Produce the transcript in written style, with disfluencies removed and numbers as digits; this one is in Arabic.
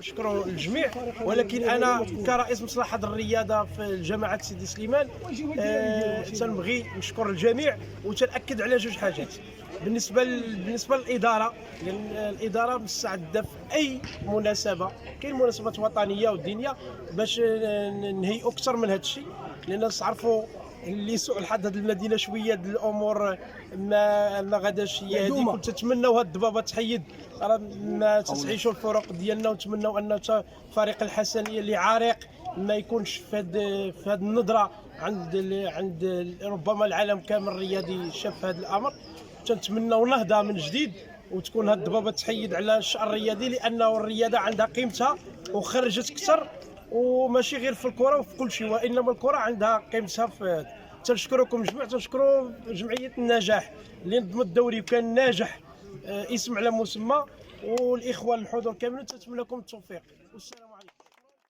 نشكروا الجميع. ولكن انا كرئيس مصلحه الرياضه في جماعه سيدي سليمان تنبغي نشكر الجميع وتنأكد على جوج حاجات. بالنسبه للاداره، لان الاداره مستعده في اي مناسبه، كاين مناسبات وطنيه ودينيه باش نهيئوا اكثر من هذا الشيء، لان تعرفوا اللي سوء الحظ هذه المدينه شويه د الامور ما غاداش هي هذيك. كنت نتمناو هاد الضبابه تحيد، راه ما تسعيشوا الفرق ديالنا، ونتمناو ان فريق الحسنيه اللي عريق ما يكونش في هاد النظره عند ربما العالم كامل الرياضي شاف هذا الامر. تنتمناو نهضه من جديد وتكون هاد الضبابه تحيد على الشأن الرياضي، لانه الرياضه عندها قيمتها وخرجت اكثر، وماشي غير في الكره وفي كل شيء، وانما الكره عندها قيمتها في. تنشكركم جميع، تنشكروا جمعيه النجاح اللي نظمت الدوري وكان ناجح، اسم على مسمى، والاخوان الحضور كاملين تنتمنى لكم التوفيق. والسلام عليكم.